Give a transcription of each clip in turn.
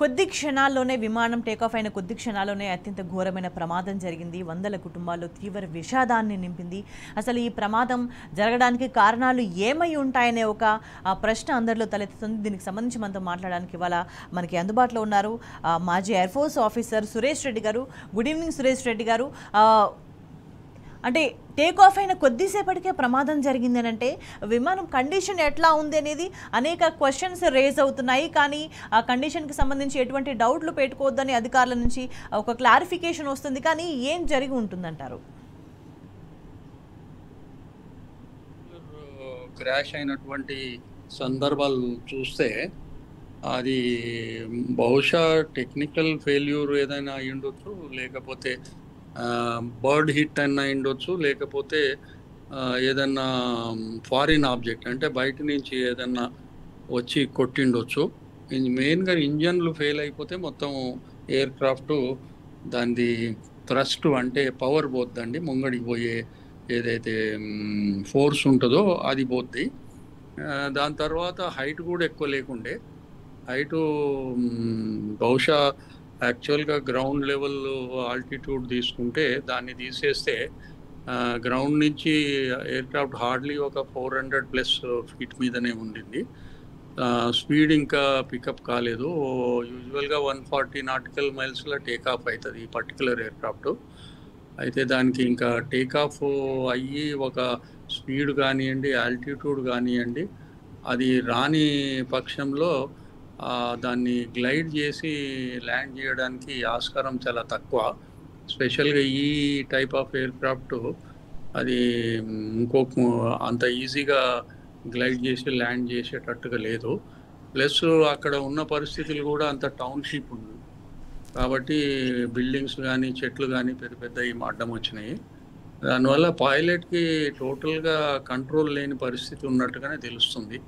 కొద్ది క్షణాల్లోనే విమానం టేకాఫ్ అయిన కొద్ది క్షణాల్లోనే అత్యంత ఘోరమైన ప్రమాదం జరిగింది. వందల కుటుంబాల్లో తీవ్ర విషాదాన్ని నింపింది. అసలు ఈ ప్రమాదం జరగడానికి కారణాలు ఏమై ఉంటాయనే ఒక ప్రశ్న అందరిలో తలెత్తుతుంది. దీనికి సంబంధించి మనతో మాట్లాడడానికి ఇవాళ మనకి అందుబాటులో ఉన్నారు మాజీ air force officer Suresh Reddy garu. Good evening Suresh Reddy గారు. అంటే టేక్ ఆఫ్ అయిన కొద్దిసేపటికే ప్రమాదం జరిగింది అని అంటే విమానం కండిషన్ ఎట్లా ఉంది అనేది అనేక క్వశ్చన్స్ రేజ్ అవుతున్నాయి. కానీ ఆ కండిషన్కి సంబంధించి ఎటువంటి డౌట్లు పెట్టుకోవద్దని అధికారుల నుంచి ఒక క్లారిఫికేషన్ వస్తుంది. కానీ ఏం జరిగి ఉంటుందంటారు? క్రాష్ అయినటువంటి సందర్భాలు చూస్తే అది బహుశా టెక్నికల్ ఫెయిల్యూర్ ఏదైనా అయి ఉండొచ్చు, లేకపోతే బర్డ్ హిట్ అయినా ఉండొచ్చు, లేకపోతే ఏదన్నా ఫారిన్ ఆబ్జెక్ట్ అంటే బయట నుంచి ఏదన్నా వచ్చి కొట్టిండొచ్చు. మెయిన్గా ఇంజన్లు ఫెయిల్ అయిపోతే మొత్తం ఎయిర్ క్రాఫ్ట్ దాని థ్రస్ట్ అంటే పవర్ పోద్దండి, ముంగడికి పోయే ఏదైతే ఫోర్స్ ఉంటుందో అది పోద్ది. దాని తర్వాత హైట్ కూడా ఎక్కువ లేకుండే, హైటు బహుశా యాక్చువల్గా గ్రౌండ్ లెవెల్ ఆల్టిట్యూడ్ తీసుకుంటే దాన్ని తీసేస్తే గ్రౌండ్ నుంచి ఎయిర్క్రాఫ్ట్ హార్డ్లీ ఒక 400+ ఫీట్ మీదనే ఉండింది. స్పీడ్ ఇంకా పికప్ కాలేదు. యూజువల్గా 140 నాటికల్ మైల్స్లో టేకాఫ్ అవుతుంది ఈ పర్టికులర్ ఎయిర్క్రాఫ్ట్. అయితే దానికి ఇంకా టేకాఫ్ అయ్యి ఒక స్పీడ్ కానివ్వండి, ఆల్టిట్యూడ్ కానివ్వండి, అది రాని పక్షంలో దాన్ని గ్లైడ్ చేసి ల్యాండ్ చేయడానికి ఆస్కారం చాలా తక్కువ. స్పెషల్గా ఈ టైప్ ఆఫ్ ఎయిర్క్రాఫ్ట్ అది ఇంకొక అంత ఈజీగా గ్లైడ్ చేసి ల్యాండ్ చేసేటట్టుగా లేదు. ప్లస్ అక్కడ ఉన్న పరిస్థితులు కూడా అంత టౌన్షిప్ ఉంది కాబట్టి బిల్డింగ్స్ కానీ చెట్లు కానీ పెద్ద పెద్దవి అడ్డం వచ్చినాయి. దానివల్ల పైలట్కి టోటల్గా కంట్రోల్ లేని పరిస్థితి ఉన్నట్టుగానే తెలుస్తుంది.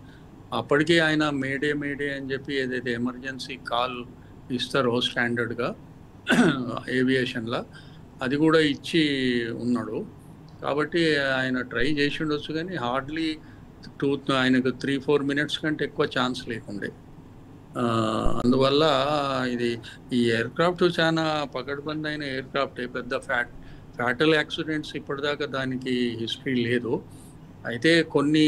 అప్పటికీ ఆయన మేడే అని చెప్పి ఏదైతే ఎమర్జెన్సీ కాల్ ఇస్తారో స్టాండర్డ్గా ఏవియేషన్లో అది కూడా ఇచ్చి ఉన్నాడు. కాబట్టి ఆయన ట్రై చేసి ఉండొచ్చు, కానీ హార్డ్లీ ఆయనకు 3-4 మినిట్స్ కంటే ఎక్కువ ఛాన్స్ లేకుండే. అందువల్ల ఈ ఎయిర్క్రాఫ్ట్ చాలా పకడ్బందీ అయిన ఎయిర్క్రాఫ్ట్, పెద్ద ఫ్యాటల్ యాక్సిడెంట్స్ ఇప్పటిదాకా దానికి హిస్టరీ లేదు. అయితే కొన్ని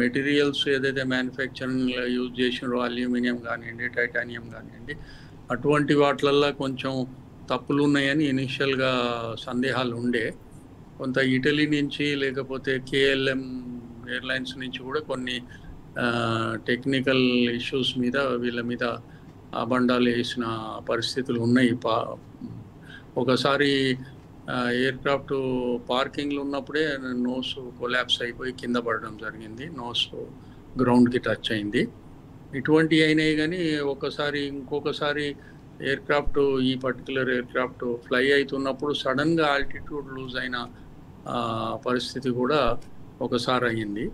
మెటీరియల్స్ ఏదైతే మ్యానుఫ్యాక్చరింగ్లో యూజ్ చేసినారో అల్యూమినియం కానివ్వండి, టైటానియం కానివ్వండి, అటువంటి వాటిలల్లో కొంచెం తప్పులు ఉన్నాయని ఇనిషియల్గా సందేహాలు ఉండే. కొంత ఇటలీ నుంచి లేకపోతే KLM ఎయిర్లైన్స్ నుంచి కూడా కొన్ని టెక్నికల్ ఇష్యూస్ మీద వీళ్ళ మీద అబండాలు వేసిన పరిస్థితులు ఉన్నాయి. ఒకసారి ఎయిర్క్రాఫ్ట్ పార్కింగ్లో ఉన్నప్పుడే నోస్ కొలాప్స్ అయిపోయి కింద పడడం జరిగింది, నోస్ గ్రౌండ్కి టచ్ అయింది. ఇటువంటివి అయినాయి. కానీ ఇంకొకసారి ఎయిర్క్రాఫ్ట్ ఈ పర్టికులర్ ఎయిర్క్రాఫ్ట్ ఫ్లై అవుతున్నప్పుడు సడన్గా ఆల్టిట్యూడ్ లూజ్ అయిన పరిస్థితి కూడా ఒకసారి అయ్యింది.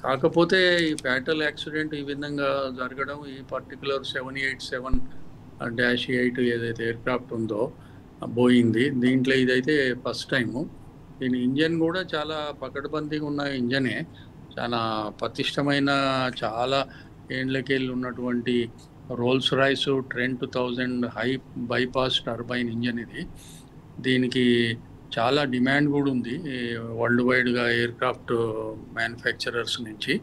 కాకపోతే ఈ ఫ్యాటల్ యాక్సిడెంట్ ఈ విధంగా జరగడం ఈ పర్టికులర్ 787-8 ఏదైతే ఎయిర్క్రాఫ్ట్ ఉందో బోయింగ్ది, దీంట్లో ఇదైతే ఫస్ట్ టైము. దీని ఇంజన్ కూడా చాలా పకడ్బందీగా ఉన్న ఇంజనే, చాలా పటిష్టమైన, చాలా ఏండ్లకెళ్ళి ఉన్నటువంటి Rolls Royce Trent 1000 high bypass turbine engine ఇది. దీనికి చాలా డిమాండ్ కూడా ఉంది వరల్డ్ వైడ్గా ఎయిర్క్రాఫ్ట్ మ్యానుఫ్యాక్చరర్స్ నుంచి.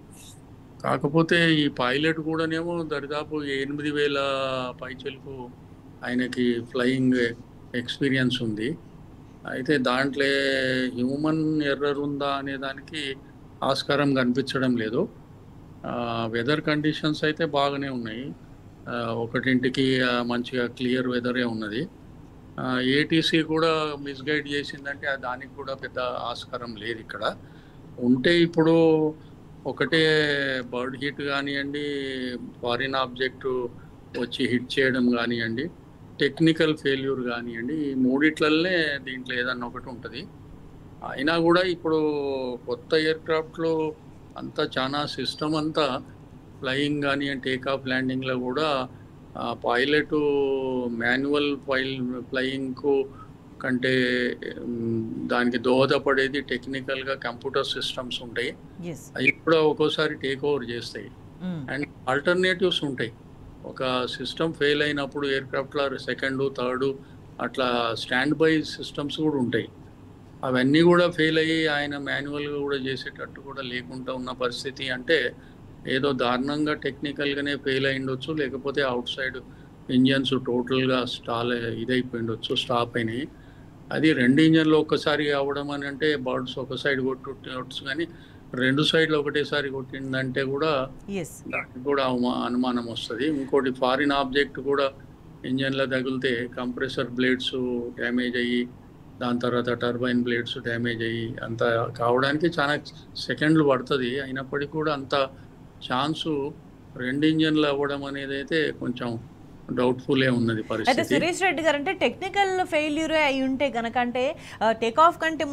కాకపోతే ఈ పైలట్ కూడానేమో దరిదాపు 8000 పైచలకు ఆయనకి ఫ్లయింగ్ ఎక్స్పీరియన్స్ ఉంది. అయితే దాంట్లో హ్యూమన్ ఎర్రర్ ఉందా అనే దానికి ఆస్కారం కనిపించడం లేదు. వెదర్ కండిషన్స్ అయితే బాగానే ఉన్నాయి. ఒకటింటికి మంచిగా క్లియర్ వెదరే ఉన్నది. ATC కూడా మిస్గైడ్ చేసిందంటే దానికి కూడా పెద్ద ఆస్కారం లేదు ఇక్కడ. ఉంటే ఇప్పుడు ఒకటే బర్డ్ హిట్ కానివ్వండి, ఫారిన్ ఆబ్జెక్టు వచ్చి హిట్ చేయడం కానివ్వండి, టెక్నికల్ ఫెయిల్యూర్ కానివ్వండి, ఈ మూడిట్లనే దీంట్లో ఏదన్నా ఒకటి ఉంటుంది. అయినా కూడా ఇప్పుడు కొత్త ఎయిర్క్రాఫ్ట్లో అంతా చాలా సిస్టమ్ అంతా ఫ్లయింగ్ కానివ్వండి, టేకాఫ్ ల్యాండింగ్లో కూడా పైలట్ మాన్యువల్ ఫ్లయింగ్కు కంటే దానికి దోహదపడేది టెక్నికల్గా కంప్యూటర్ సిస్టమ్స్ ఉంటాయి. అవి కూడా ఒక్కోసారి టేక్ ఓవర్ చేస్తాయి. అండ్ ఆల్టర్నేటివ్స్ ఉంటాయి. ఒక సిస్టమ్ ఫెయిల్ అయినప్పుడు ఎయిర్క్రాఫ్ట్లో సెకండ్ థర్డ్ అట్లా స్టాండ్ బై సిస్టమ్స్ కూడా ఉంటాయి. అవన్నీ కూడా ఫెయిల్ అయ్యి ఆయన మాన్యువల్గా కూడా చేసేటట్టు కూడా లేకుండా ఉన్న పరిస్థితి అంటే ఏదో దారుణంగా టెక్నికల్గానే ఫెయిల్ అయి ఉండొచ్చు, లేకపోతే అవుట్ సైడ్ ఇంజన్స్ టోటల్గా ఇదైపోయిండొచ్చు, స్టాప్ అయినాయి. అది 2 ఇంజన్లు ఒక్కసారి అవ్వడం అని అంటే బర్డ్స్ ఒక సైడ్ కొట్టవచ్చు, కానీ 2 సైడ్లు ఒకటేసారి కొట్టిందంటే కూడా ఎస్. దానికి కూడా అనుమానం వస్తుంది. ఇంకోటి ఫారిన్ ఆబ్జెక్ట్ కూడా ఇంజన్లో తగిలితే కంప్రెసర్ బ్లేడ్స్ డ్యామేజ్ అయ్యి, దాని తర్వాత టర్బైన్ బ్లేడ్స్ డ్యామేజ్ అయ్యి అంత కావడానికి చాలా సెకండ్లు పడుతుంది. అయినప్పటికీ కూడా అంత ఛాన్సు 2 ఇంజన్లు అవ్వడం అనేది అయితే కొంచెం డౌట్ఫుల్లే ఉన్నది అయితే పరిస్థితి. సురేష్ రెడ్డి గారు అంటే టెక్నికల్ ఫెయిల్యూరే అయి ఉంటే కనుక అంటే టేక్ ఆఫ్ కంటే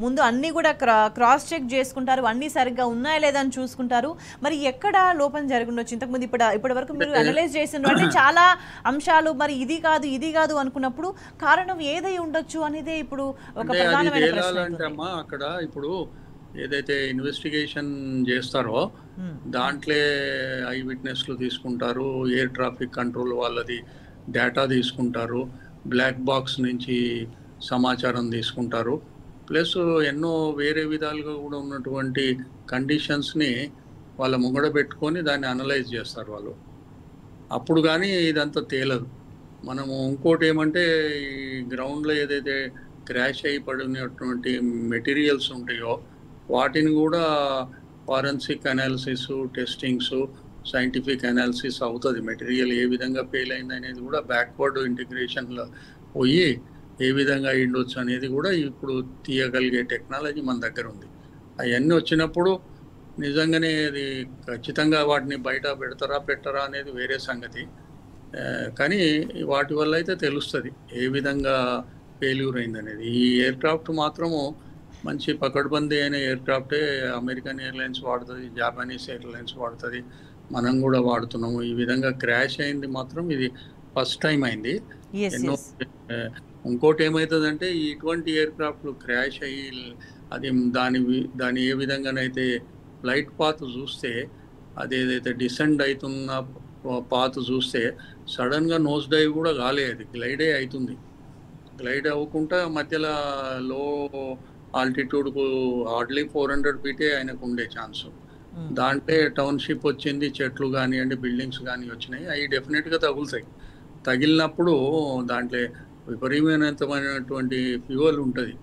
ముందు అన్నీ కూడా క్రాస్ చెక్ చేసుకుంటారు, అన్నీ సరిగ్గా ఉన్నాయా లేదా అని చూసుకుంటారు. మరి ఎక్కడ లోపం జరిగి ఉండొచ్చు? ఇంతకుముందు ఇప్పటి వరకు మీరు అనలైజ్ చేసిండ్రు అంటే చాలా అంశాలు, మరి ఇది కాదు అనుకున్నప్పుడు కారణం ఏదై ఉండొచ్చు అనేది ఇప్పుడు ఒక అంటే అది ప్రధానమైన ప్రశ్న తేలాలంటే అవుతుంది. అమ్మా అక్కడ ఇప్పుడు ఏదైతే ఇన్వెస్టిగేషన్ చేస్తారో దాంట్లో ఐ విట్నెస్లు తీసుకుంటారు, ఎయిర్ ట్రాఫిక్ కంట్రోల్ వాళ్ళది డేటా తీసుకుంటారు, బ్లాక్ బాక్స్ నుంచి సమాచారం తీసుకుంటారు, ప్లస్ ఎన్నో వేరే విధాలుగా కూడా ఉన్నటువంటి కండిషన్స్ని వాళ్ళ ముంగడ పెట్టుకొని దాన్ని అనలైజ్ చేస్తారు వాళ్ళు. అప్పుడు కానీ ఇదంతా తేలదు. మనము ఇంకోటి ఏమంటే ఈ గ్రౌండ్లో ఏదైతే క్రాష్ అయి పడినటువంటి మెటీరియల్స్ ఉంటాయో వాటిని కూడా forensic analysis, testings, scientific analysis అవుతుంది. మెటీరియల్ ఏ విధంగా ఫెయిల్ అయింది అనేది కూడా బ్యాక్వర్డ్ ఇంటిగ్రేషన్లో పోయి ఏ విధంగా అయ్యిండొచ్చు అనేది కూడా ఇప్పుడు తీయగలిగే టెక్నాలజీ మన దగ్గర ఉంది. అవన్నీ వచ్చినప్పుడు నిజంగానే అది ఖచ్చితంగా వాటిని బయట పెట్టరా అనేది వేరే సంగతి. కానీ వాటి వల్ల అయితే తెలుస్తుంది ఏ విధంగా ఫెయిల్యూర్ అయింది అనేది. ఈ ఎయిర్క్రాఫ్ట్ మాత్రము మంచి పకడ్బందీ అయిన ఎయిర్క్రాఫ్టే. అమెరికన్ ఎయిర్లైన్స్ వాడుతుంది, జాపనీస్ ఎయిర్లైన్స్ వాడుతుంది, మనం కూడా వాడుతున్నాము. ఈ విధంగా క్రాష్ అయింది మాత్రం ఇది ఫస్ట్ టైం అయింది. ఎన్నో ఇంకోటి ఏమవుతుందంటే ఇటువంటి ఎయిర్క్రాఫ్ట్లు క్రాష్ అయ్యి అది దాని ఏ విధంగానైతే ఫ్లైట్ పాత్ చూస్తే అది ఏదైతే డిసెండ్ అవుతున్న పాత్ చూస్తే సడన్గా నోస్ డైవ్ కూడా కాలే, అది గ్లైడే అవుతుంది. గ్లైడ్ అవ్వకుండా మధ్యలో లో ఆల్టిట్యూడ్కు హార్డ్లీ 400 ఫీటే ఆయనకు ఉండే ఛాన్సు. దాంట్లో టౌన్షిప్ వచ్చింది, చెట్లు కానివ్వండి, బిల్డింగ్స్ కానీ వచ్చినాయి, అవి డెఫినెట్గా తగులుతాయి. తగిలినప్పుడు దాంట్లో విపరీతమైనటువంటి ఫ్యూయల్ ఉంటుంది.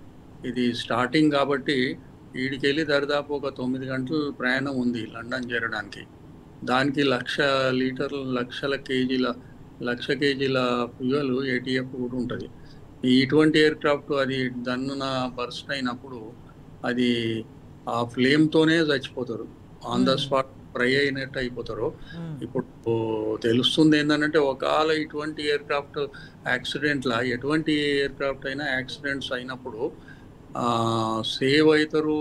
ఇది స్టార్టింగ్ కాబట్టి వీడికెళ్ళి దరిదాపు ఒక 9 గంటల ప్రయాణం ఉంది లండన్ చేరడానికి. దానికి 1,00,000 కేజీల ఫ్యూయల్ ATF కూడా ఉంటుంది. ఇటువంటి ఎయిర్క్రాఫ్ట్ అది దన్నున బర్స్ట్ అయినప్పుడు అది ఆ ఫ్లేమ్తోనే చచ్చిపోతారు, ఆన్ ద స్పాట్ ఫ్రై అయినట్టు అయిపోతారు. ఇప్పుడు తెలుస్తుంది ఏంటంటే ఒకవేళ ఇటువంటి ఎయిర్క్రాఫ్ట్ యాక్సిడెంట్లా ఎటువంటి ఎయిర్క్రాఫ్ట్ అయినా యాక్సిడెంట్స్ అయినప్పుడు సేవ్ అవుతారు,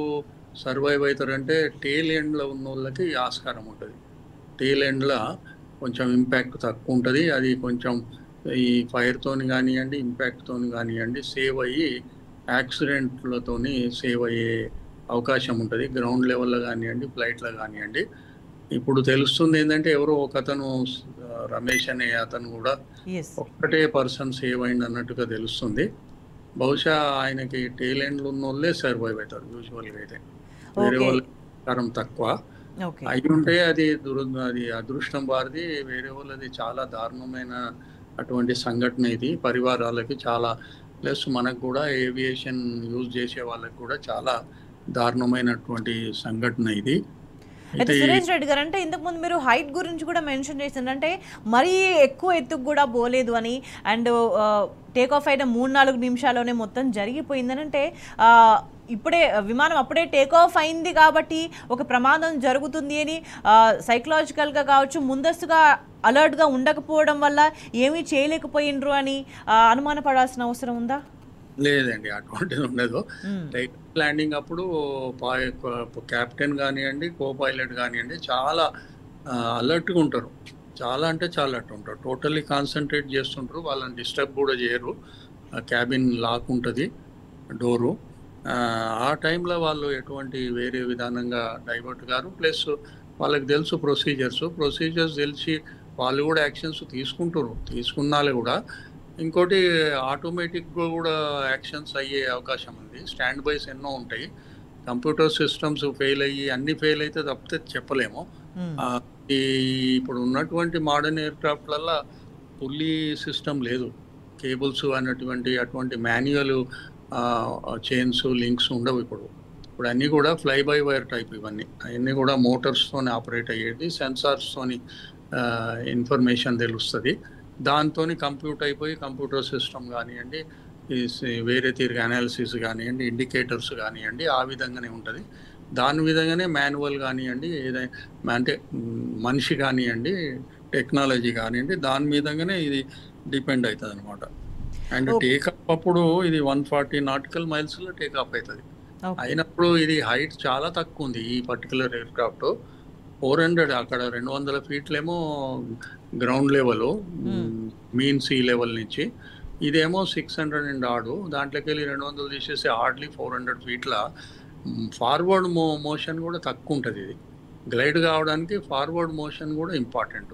సర్వైవ్ అవుతారు అంటే టేల్ ఎండ్లో ఉన్న వాళ్ళకి ఆస్కారం ఉంటుంది. టేల్ ఎండ్లో కొంచెం ఇంపాక్ట్ తక్కువ ఉంటుంది. అది కొంచెం ఈ ఫైర్తోని కానివ్వండి, ఇంపాక్ట్తోని కానివ్వండి సేవ్ అయ్యి యాక్సిడెంట్లతోని సేవ్ అయ్యే అవకాశం ఉంటుంది, గ్రౌండ్ లెవెల్లో కానివ్వండి, ఫ్లైట్లో కానివ్వండి. ఇప్పుడు తెలుస్తుంది ఏంటంటే ఎవరో ఒక అతను రమేష్ అనే అతను కూడా ఒక్కటే పర్సన్ సేవ్ అయింది అన్నట్టుగా తెలుస్తుంది. బహుశా ఆయనకి టేల్ ఎండ్లు ఉన్న వాళ్ళే సర్వైవ్ అవుతారు యూజువల్గా. అయితే వేరే వాళ్ళ కారం తక్కువ అయి ఉంటే అది అదృష్టం వారిది, వేరే వాళ్ళది చాలా దారుణమైన అటువంటి సంఘటన ఇది. పరివారాలకి చాలా, ప్లస్ మనకు కూడా ఏవియేషన్ యూజ్ చేసే వాళ్ళకి కూడా చాలా దారుణమైనటువంటి సంఘటన ఇది. అయితే సురేష్ రెడ్డి గారు అంటే ఇంతకుముందు మీరు హైట్ గురించి కూడా మెన్షన్ చేసిండ్రు, అంటే మరీ ఎక్కువ ఎత్తుకు కూడా పోలేదు అని, అండ్ టేక్ ఆఫ్ అయిన 3-4 నిమిషాల్లోనే మొత్తం జరిగిపోయిందని. అంటే ఇప్పుడే విమానం అప్పుడే టేక్ ఆఫ్ అయింది కాబట్టి ఒక ప్రమాదం జరుగుతుంది అని సైకలాజికల్గా కావచ్చు ముందస్తుగా అలర్ట్గా ఉండకపోవడం వల్ల ఏమీ చేయలేకపోయినరు అని అనుమానపడాల్సిన అవసరం ఉందా? లేదండి, అటువంటిది ఉండదు. టేక్ ల్యాండింగ్ అప్పుడు కెప్టెన్ కానివ్వండి, కో పైలట్ కానివ్వండి చాలా అలర్ట్గా ఉంటారు. చాలా అంటే చాలా అలర్ట్ ఉంటారు, టోటల్లీ కాన్సన్ట్రేట్ చేస్తుంటారు, వాళ్ళని డిస్టర్బ్ కూడా చేయరు. క్యాబిన్ లాక్ ఉంటుంది, డోరు. ఆ టైంలో వాళ్ళు ఎటువంటి వేరే విధానంగా డైవర్ట్ గారు. ప్లస్ వాళ్ళకి తెలుసు ప్రొసీజర్స్ తెలిసి వాళ్ళు కూడా యాక్షన్స్ తీసుకున్నాళ్ళు కూడా. ఇంకోటి ఆటోమేటిక్గా కూడా యాక్షన్స్ అయ్యే అవకాశం ఉంది. స్టాండ్ బైస్ ఎన్నో ఉంటాయి. కంప్యూటర్ సిస్టమ్స్ ఫెయిల్ అయ్యి అన్ని ఫెయిల్ అయితే తప్పితే చెప్పలేము. ఈ ఇప్పుడు ఉన్నటువంటి మోడర్న్ ఎయిర్క్రాఫ్ట్లల్లో పుల్లీ సిస్టమ్ లేదు, కేబుల్స్ అటువంటి మాన్యువల్ చైన్స్ లింక్స్ ఉండవు. ఇప్పుడు అన్నీ కూడా ఫ్లై బై వైర్ టైప్. ఇవన్నీ అవన్నీ కూడా మోటార్స్తోని ఆపరేట్ అయ్యేది, సెన్సార్స్తోని ఇన్ఫర్మేషన్ తెలుస్తుంది. దాంతో కంప్యూట్ అయిపోయి కంప్యూటర్ సిస్టమ్ కానివ్వండి, వేరే తిరిగి అనాలిసిస్ కానివ్వండి, ఇండికేటర్స్ కానివ్వండి, ఆ విధంగానే ఉంటుంది. దాని విధంగానే మాన్యువల్ కానివ్వండి, ఏదైనా అంటే మనిషి కానివ్వండి, టెక్నాలజీ కానివ్వండి, దాని మీదగానే ఇది డిపెండ్ అవుతుంది అనమాట. అండ్ టేకాఫ్ అప్పుడు ఇది 140 నాటికల్ మైల్స్లో టేకాఫ్ అవుతుంది. అయినప్పుడు ఇది హైట్ చాలా తక్కువ ఉంది. ఈ పర్టికులర్ ఎయిర్క్రాఫ్ట్ 400, అక్కడ 200 ఫీట్లేమో ground level, mean sea level నుంచి. ఇదేమో 600 అండ్ ఆడు, దాంట్లోకి వెళ్ళి 200 తీసేసి హార్డ్లీ 400 ఫీట్ల ఫార్వర్డ్ మోషన్ కూడా తక్కువ ఉంటుంది. ఇది గ్లైడ్ కావడానికి ఫార్వర్డ్ మోషన్ కూడా ఇంపార్టెంట్.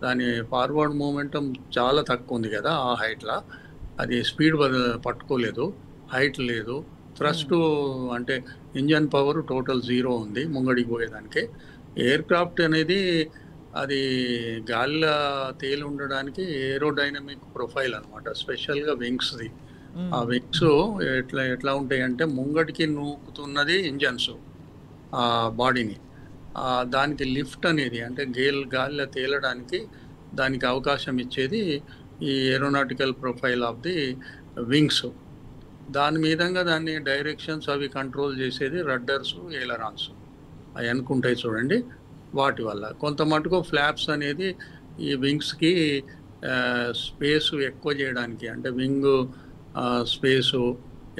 దాని ఫార్వర్డ్ మూమెంటం చాలా తక్కువ ఉంది కదా ఆ హైట్లో. అది స్పీడ్ పట్టుకోలేదు, హైట్ లేదు. థ్రస్ట్ అంటే ఇంజన్ పవర్ టోటల్ 0 ఉంది ముంగడికి పోయేదానికి. ఎయిర్క్రాఫ్ట్ అనేది అది గాలిలో తేలి ఉండడానికి ఏరోడైనమిక్ ప్రొఫైల్ అనమాట, స్పెషల్గా వింగ్స్ది. ఆ వింగ్స్ ఎట్లా ఉంటాయి అంటే ముంగడికి నూకుతున్నది ఇంజన్స్ ఆ బాడీని, దానికి లిఫ్ట్ అనేది అంటే గాలిలో తేలడానికి దానికి అవకాశం ఇచ్చేది ఈ aeronautical profile of the wings. దాని మీదంగా దాన్ని డైరెక్షన్స్ అవి కంట్రోల్ చేసేది రడ్డర్స్, ఎయిలరాన్స్ అవి అనుకుంటాయి చూడండి. వాటి వల్ల కొంత మటుకు ఫ్లాప్స్ అనేది ఈ వింగ్స్కి స్పేస్ ఎక్కువ చేయడానికి, అంటే వింగ్ స్పేసు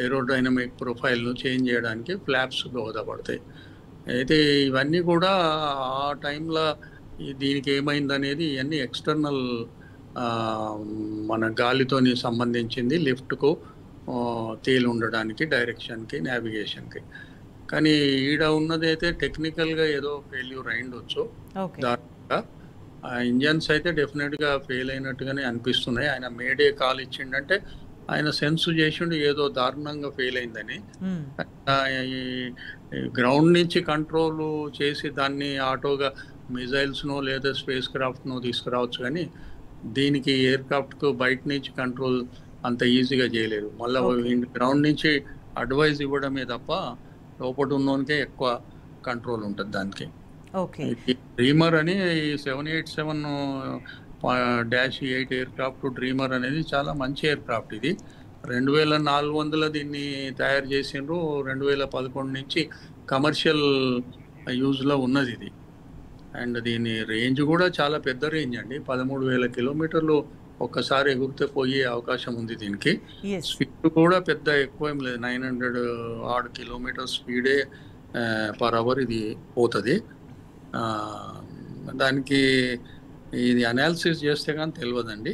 ఏరోడైనమిక్ ప్రొఫైల్ను చేంజ్ చేయడానికి ఫ్లాప్స్ దోహదపడతాయి. అయితే ఇవన్నీ కూడా ఆ టైంలో దీనికి ఏమైందనేది ఇవన్నీ ఎక్స్టర్నల్ మన గాలితోని సంబంధించింది, లిఫ్ట్కు తేలి ఉండడానికి, డైరెక్షన్కి, నావిగేషన్కి. కానీ ఈడ ఉన్నదైతే టెక్నికల్గా ఏదో ఫెయిల్యూర్ అయిండొచ్చు. దాంట్లో ఇంజన్స్ అయితే డెఫినెట్గా ఫెయిల్ అయినట్టుగానే అనిపిస్తున్నాయి. ఆయన మేడే కాల్ ఇచ్చిండంటే ఆయన సెన్స్ చేసిండు ఏదో దారుణంగా ఫెయిల్ అయిందని. గ్రౌండ్ నుంచి కంట్రోల్ చేసి దాన్ని ఆటోగా మిజైల్స్నో లేదా స్పేస్ క్రాఫ్ట్నో తీసుకురావచ్చు, కానీ దీనికి ఎయిర్క్రాఫ్ట్కు బయట నుంచి కంట్రోల్ అంత ఈజీగా చేయలేదు. మళ్ళీ గ్రౌండ్ నుంచి అడ్వైజ్ ఇవ్వడమే తప్ప లోపల ఉన్నోనికే ఎక్కువ కంట్రోల్ ఉంటుంది దానికి. డ్రీమర్ అని 787-8 ఎయిర్క్రాఫ్ట్ డ్రీమర్ అనేది చాలా మంచి ఎయిర్క్రాఫ్ట్. ఇది 2400 దీన్ని తయారు చేసిండ్రు. 2011 నుంచి కమర్షియల్ యూజ్లో ఉన్నది ఇది. అండ్ దీని రేంజ్ కూడా చాలా పెద్ద రేంజ్ అండి, 13,000 కిలోమీటర్లు ఒక్కసారి ఎగురితే పోయే అవకాశం ఉంది దీనికి. స్పీడ్ కూడా పెద్ద ఎక్కువ ఏం లేదు, 900 ఆడ్ కిలోమీటర్ స్పీడే పర్ అవర్ ఇది పోతుంది. దానికి ఇది అనాలిసిస్ చేస్తే కానీ తెలియదండి.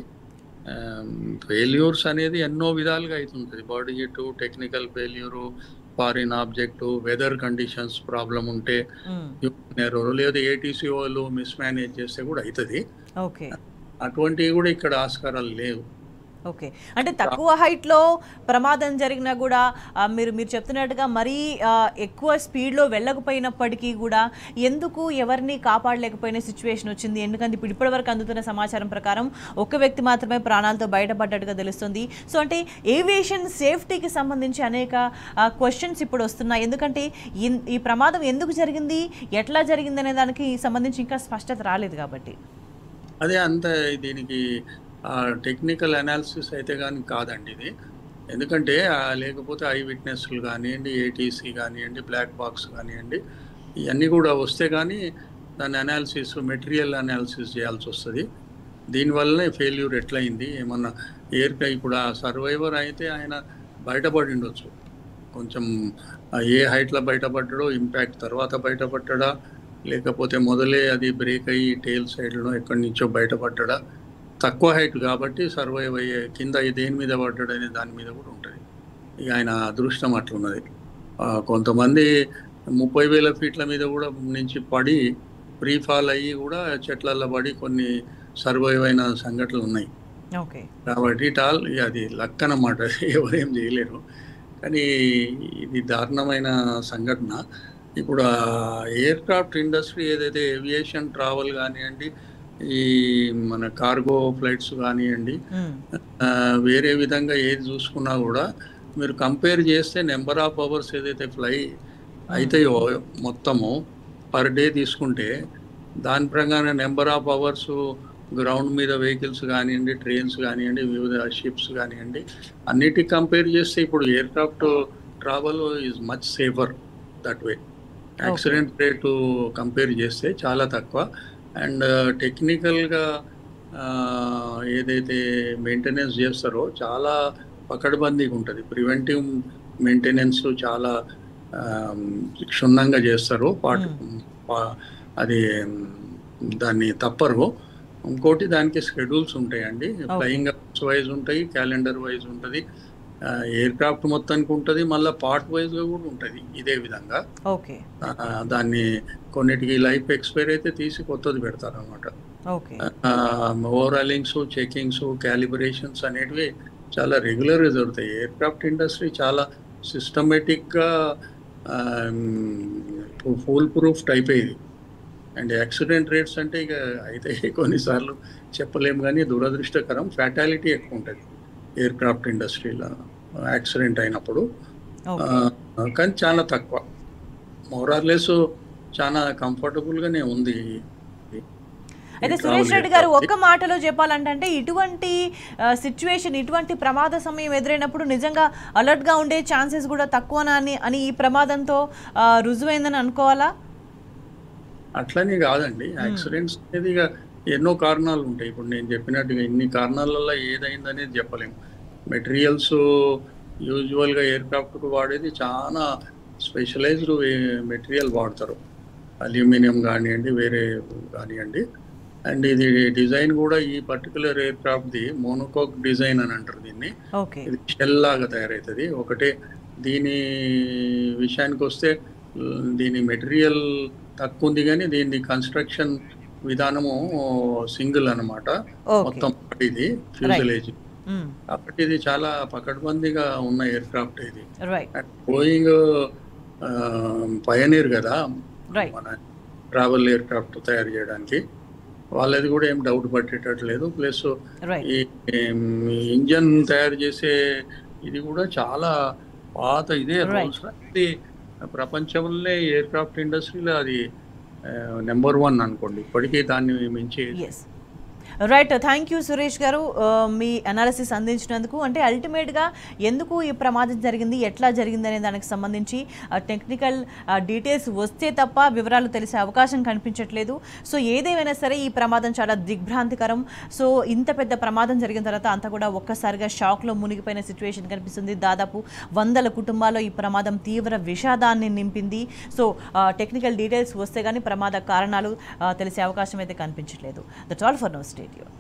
ఫెయిల్యూర్స్ అనేది ఎన్నో విధాలుగా అవుతుంటుంది. Body hit, technical failure, foreign object, weather conditions problem ఉంటే, ఎర్రర్ లేదా ఏటీసీ వాళ్ళు మిస్మేనేజ్ చేస్తే కూడా అవుతుంది. అటువంటివి కూడా ఇక్కడ ఆస్కారాలు లేవు. ఓకే, అంటే తక్కువ హైట్లో ప్రమాదం జరిగినా కూడా మీరు చెప్తున్నట్టుగా మరీ ఎక్కువ స్పీడ్లో వెళ్ళకపోయినప్పటికీ కూడా ఎందుకు ఎవరిని కాపాడలేకపోయిన సిచ్యువేషన్ వచ్చింది? ఎందుకంటే ఇప్పుడు ఇప్పటివరకు అందుతున్న సమాచారం ప్రకారం ఒక వ్యక్తి మాత్రమే ప్రాణాలతో బయటపడ్డట్టుగా తెలుస్తుంది. సో అంటే ఏవియేషన్ సేఫ్టీకి సంబంధించి అనేక క్వశ్చన్స్ ఇప్పుడు వస్తున్నాయి. ఎందుకంటే ఈ ప్రమాదం ఎందుకు జరిగింది, ఎట్లా జరిగింది అనే దానికి సంబంధించి ఇంకా స్పష్టత రాలేదు కాబట్టి. అదే అంత దీనికి టెక్నికల్ అనాలిసిస్ అయితే కానీ కాదండి ఇది. ఎందుకంటే లేకపోతే ఐ విట్నెస్లు కానివ్వండి, ఏటీసీ కానివ్వండి, బ్లాక్ బాక్స్ కానివ్వండి, ఇవన్నీ కూడా వస్తే కానీ దాని అనాలిసిస్, మెటీరియల్ అనాలిసిస్ చేయాల్సి వస్తుంది. దీనివల్లనే ఫెయిల్యూర్ ఎట్లయింది, ఏమన్నా ఇప్పుడు ఆ సర్వైవర్ అయితే ఆయన బయటపడి ఉండొచ్చు. కొంచెం ఏ హైట్లో బయటపడ్డాడో, ఇంపాక్ట్ తర్వాత బయటపడ్డా, లేకపోతే మొదలే అది బ్రేక్ అయ్యి టేల్ సైడ్లో ఎక్కడి నుంచో బయటపడ్డా. తక్కువ హైట్ కాబట్టి సర్వైవ్ అయ్యే, కింద దేని మీద పడ్డాడు అనే దాని మీద కూడా ఉంటుంది. ఇక ఆయన అదృష్టం అట్లున్నది. కొంతమంది 30,000 ఫీట్ల మీద కూడా నుంచి పడి ఫ్రీ ఫాల్ అయ్యి కూడా చెట్లల్లో పడి కొన్ని సర్వైవ్ అయిన సంఘటనలు ఉన్నాయి. ఓకే. కాబట్టి అది లక్ అన్నమాట. ఎవరేం చేయలేరు. కానీ ఇది దారుణమైన సంఘటన. ఇప్పుడు ఎయిర్‌క్రాఫ్ట్ ఇండస్ట్రీ ఏదైతే ఏవియేషన్ ట్రావెల్ గానియండి, ఈ మన కార్గో ఫ్లైట్స్ గానియండి, హ్మ్. వేరే విధంగా ఏది చూసుకున్నా గూడా మీరు కంపేర్ చేస్తే నంబర్ ఆఫ్ అవర్స్ ఏదైతే ఫ్లై హ్మ్. అయితాయో మొత్తము పర్ డే తీసుకుంటే, దాని ప్రకారం నంబర్ ఆఫ్ అవర్స్ గ్రౌండ్ మీద వెహికల్స్ గానియండి, ట్రైన్స్ గానియండి, వివిధ షిప్స్ గానియండి, అన్నిటికి కంపేర్ చేస్తే ఇప్పుడు aircraft travel is much safer that way. Okay. Accident rate compare చేస్తే చాలా తక్కువ. అండ్ టెక్నికల్‌గా ఏదైతే మెయింటెనెన్స్ చేస్తారో చాలా పకడ్బందీగా ఉంటది. ప్రివెంటివ్ మెయింటెనెన్స్ చాలా ఆహ్, క్షుణ్ణంగా చేస్తారు. హ్మ్. అది దాన్ని తప్పరు. ఇంకోటి దానికి షెడ్యూల్స్ ఉంటాయండి. ఓకే. ఫ్లయింగ్ అవర్స్ వైజ్ ఉంటాయి, క్యాలెండర్ వైజ్ ఉంటది. ఎయిర్‌క్రాఫ్ట్ మొత్తానికి ఉంటది. మళ్ళా పార్ట్ వైస్‌గా కూడా ఉంటది ఇదే విధంగా. ఓకే. దాన్ని కొన్నిటికి లైఫ్ ఎక్స్‌పైర్ అయితే తీసి కొత్తది పెడతారనమాట. ఓకే. ఓవరాలింగ్స్, చెకింగ్స్, కాలిబ్రేషన్స్ అనేటివి చాలా రెగ్యులర్‌గా జరుగుతాయి. ఎయిర్‌క్రాఫ్ట్ ఇండస్ట్రీ చాలా సిస్టమేటిక్‌గా ఫూల్ ప్రూఫ్ టైప్ ఇది. అండ్ యాక్సిడెంట్ రేట్స్ అంటే ఇక అయితే కొన్నిసార్లు చెప్పలేము గానీ దురదృష్టకరం. ఫ్యాటాలిటీ ఎక్కువ ఉంటది ఎయిర్‌క్రాఫ్ట్ ఇండస్ట్రీలో యాక్సిడెంట్ అయినప్పుడు. ఓకే. కానీ చాలా తక్కువ. మోర్ ఆర్ లెస్ చాలా కంఫర్టబుల్‌గానే ఉంది ఈ అయితే ట్రావెల్ సురేష్ రెడ్డి గారు ఎయిర్‌క్రాఫ్ట్‌ది. ఒక్క మాటలో చెప్పాలంటే ఇటువంటి సిట్యుయేషన్, ఇటువంటి ప్రమాద సమయం ఎదురైనప్పుడు నిజంగా అలర్ట్‌గా ఉండే ఛాన్సెస్ కూడా తక్కువనా అని ఈ ప్రమాదంతో రుజువైందని అనుకోవాలా? అట్లని కాదండి. హ్మ్. యాక్సిడెంట్స్ అనేది ఇక ఎన్నో కారణాలు ఉంటాయి. ఇప్పుడు నేను చెప్పినట్టుగా ఇన్ని కారణాలల్ల ఏదైందనేది చెప్పలేము. మెటీరియల్స్ యూజువల్‌గా ఎయిర్‌క్రాఫ్ట్‌కు వాడేది చాలా స్పెషలైజ్డ్ మెటీరియల్ వాడతారు. అల్యూమినియం గానియండి, వేరే గానియండి. అండ్ ఇది డిజైన్ కూడా ఈ పర్టిక్యులర్ ఎయిర్‌క్రాఫ్ట్‌ది మోనోకోక్ డిజైన్ అని అంటారు దీన్ని. ఓకే. ఇది షెల్ లాగా తయారైతది. ఒకటే దీని విషయానికొస్తే దీని మెటీరియల్ తక్కువుంది గానీ దీని కన్‌స్ట్రక్షన్ విధానము సింగిల్ అన్నమాట. ఓకే. మొత్తం ఇది రైట్. ఫ్యూజలేజ్. హ్మ్. కాబట్టి ఇది చాలా పకడ్బందీగా ఉన్న ఎయిర్‌క్రాఫ్ట్ ఇది. రైట్. అండ్ బోయింగ్ పయనీర్ గదా! రైట్. మన ట్రావెల్ ఎయిర్‌క్రాఫ్ట్ తయారు చేయడానికి. వాళ్ళది కూడా ఏం డౌట్ పట్టేటట్టు లేదు. Plus right. ఈ ఇంజిన్ తయారు చేసే ఇది కూడా చాలా పాత ఇదే రైట్. Rolls Royce. ఇది ప్రపంచంలోనే ఎయిర్‌క్రాఫ్ట్ ఇండస్ట్రీలో అది నంబర్ 1 అనుకోండి. ఇప్పటికీ దాన్ని మించి yes. Right. Thank you Suresh గారు, మీ అనాలిసిస్ అందించినందుకు. అంటే అల్టిమేట్గా ఎందుకు ఈ ప్రమాదం జరిగింది, ఎట్లా జరిగింది అనే దానికి సంబంధించి టెక్నికల్ డీటెయిల్స్ వస్తే తప్ప వివరాలు తెలిసే అవకాశం కనిపించట్లేదు. సో ఏదేమైనా సరే ఈ ప్రమాదం చాలా దిగ్భ్రాంతికరం. సో ఇంత పెద్ద ప్రమాదం జరిగిన తర్వాత అంతా కూడా ఒక్కసారిగా షాక్లో మునిగిపోయిన సిచ్యువేషన్ కనిపిస్తుంది. దాదాపు 100 కుటుంబాల్లో ఈ ప్రమాదం తీవ్ర విషాదాన్ని నింపింది. సో టెక్నికల్ డీటెయిల్స్ వస్తే కానీ ప్రమాద కారణాలు తెలిసే అవకాశం అయితే కనిపించట్లేదు. That's all for now. Stay tuned.